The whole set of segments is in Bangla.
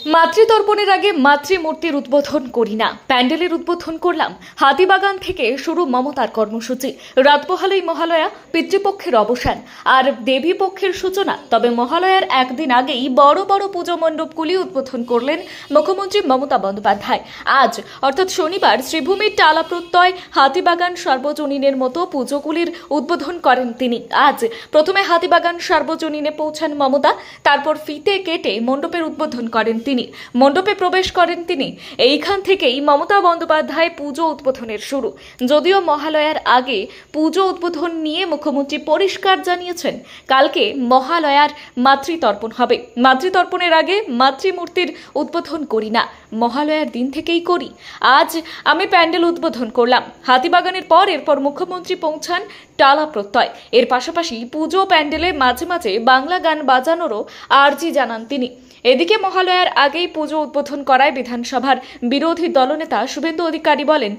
মাতৃতর্পণের আগে মাতৃমূর্তির উদ্বোধন করি না, প্যান্ডেলের উদ্বোধন করলাম। হাতিবাগান থেকে শুরু মমতার কর্মসূচি। রাত পোহালেই মহালয়া, পিতৃপক্ষের অবসান আর দেবী পক্ষের সূচনা। তবে মহালয়ার একদিন আগেই বড় বড় পুজো মণ্ডপগুলি উদ্বোধন করলেন মুখ্যমন্ত্রী মমতা বন্দ্যোপাধ্যায়। আজ অর্থাৎ শনিবার শ্রীভূমির টালা প্রত্যয়, হাতিবাগান, সার্বজনীনের মতো পুজোগুলির উদ্বোধন করেন তিনি। আজ প্রথমে হাতিবাগান সার্বজনীনে পৌঁছান মমতা, তারপর ফিতে কেটে মণ্ডপের উদ্বোধন করেন তিনি। মণ্ডপে প্রবেশ করেন তিনি। এইখান থেকেই মমতা বন্দ্যোপাধ্যায় পুজো উদ্বোধনের শুরু। যদিও মহালয়ার আগে পুজো উদ্বোধন নিয়ে মুখ্যমন্ত্রী পরিষ্কার জানিয়েছেন, কালকে মহালয়ার মাতৃতর্পণ হবে। মাতৃতর্পণের আগে মাতৃমূর্তির উদ্বোধন করি না, মহালয়ার দিন থেকেই করি। আজ আমি প্যান্ডেল উদ্বোধন করলাম হাতিবাগানের পর। এরপর মুখ্যমন্ত্রী পৌঁছান টালা প্রত্যয়। এর পাশাপাশি পুজো প্যান্ডেলে মাঝে মাঝে বাংলা গান বাজানোরও আর্জি জানান তিনি। এদিকে মহালয়ার আগেই পুজো উদ্বোধন করায় বিধানসভার বিরোধী দলনেতা শুভেন্দু অধিকারী বলেন,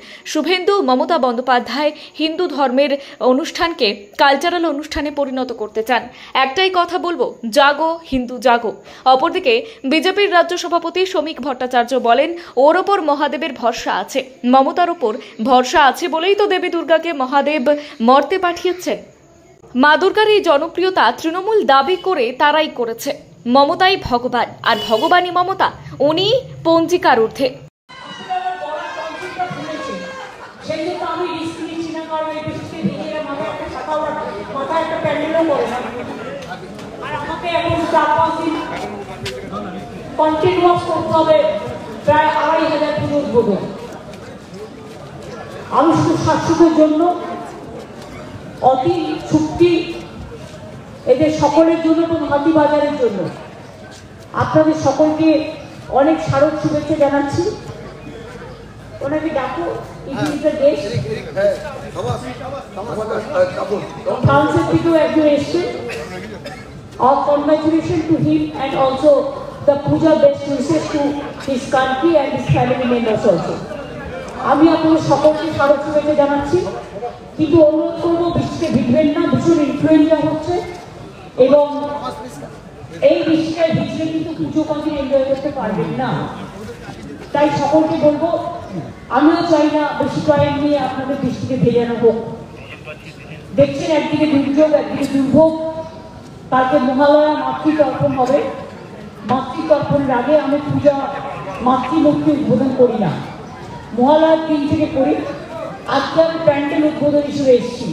মমতা বন্দ্যোপাধ্যায় হিন্দু ধর্মের অনুষ্ঠানকে কালচারাল অনুষ্ঠানে পরিণত করতে চান। একটাই কথা বলবো, জাগো হিন্দু জাগো। অপরদিকে বিজেপির রাজ্য সভাপতি শ্রমিক ভট্টাচার্য বলেন, ওর ওপর মহাদেবের ভরসা আছে, মমতার ওপর ভরসা আছে বলেই তো দেবী দুর্গাকে মহাদেব মর্তে পাঠিয়েছেন। মা দুর্গার এই জনপ্রিয়তা তৃণমূল দাবি করে তারাই করেছে। মমতাই ভগবান, আর ভগবানই মমতা, উনি পঞ্জিকার ঊর্ধ্বে। আমি শুধু শাসকের জন্য অতি চুক্তি এদের সকলের জন্য এবং হাতিবাজারের জন্য আপনাদের সকলকে অনেক শারদ শুভেচ্ছা জানাচ্ছি। ওনাকে ডাকো, দেশ কাউন্সিল থেকেও একজন এসছেন। Our congratulations to him and also the Puja best wishes to his country and his family members also. আমি আপনাদের সকলকে শারদ শুভেচ্ছা জানাচ্ছি, কিন্তু অনুরোধ করবো বৃষ্টিতে ভিজবেন না, ভীষণ ইনফ্লুয়েঞ্জা হচ্ছে এবং এই বৃষ্টিতে ভিজলে কিন্তু পুজো কদিন এনজয় করতে পারবেন না। তাই সকলকে বলবো, আমিও চাই না বেশি টাইম নিয়ে আপনাদের বৃষ্টিকে ভেজানো হোক। দেখছেন একদিকে দুর্যোগ, একদিকে দুর্ভোগ। কালকে মহালয়া মাতৃতর্পণ হবে। মাতৃতর্পণের আগে আমি পূজা মাতৃমূর্তি উদ্বোধন করি না, মহালয়ার দিন থেকে করি। আজকে আমি প্যান্ডেল উদ্বোধন হিসেবে এসেছি।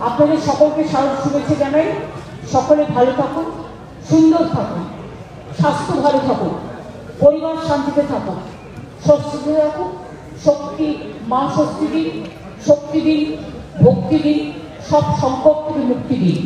আপনাদের সকলকে শারদ শুভেচ্ছা জানাই। সকলে ভালো থাকুন, সুন্দর থাকুন, স্বাস্থ্য ভালো থাকুন, পরিবার শান্তিতে থাকুন, স্বস্তিতে থাকুন। শক্তি মা ষষ্ঠী দিন, শক্তি দিন, ভক্তি দিন, সব সংকট থেকে মুক্তি দিন।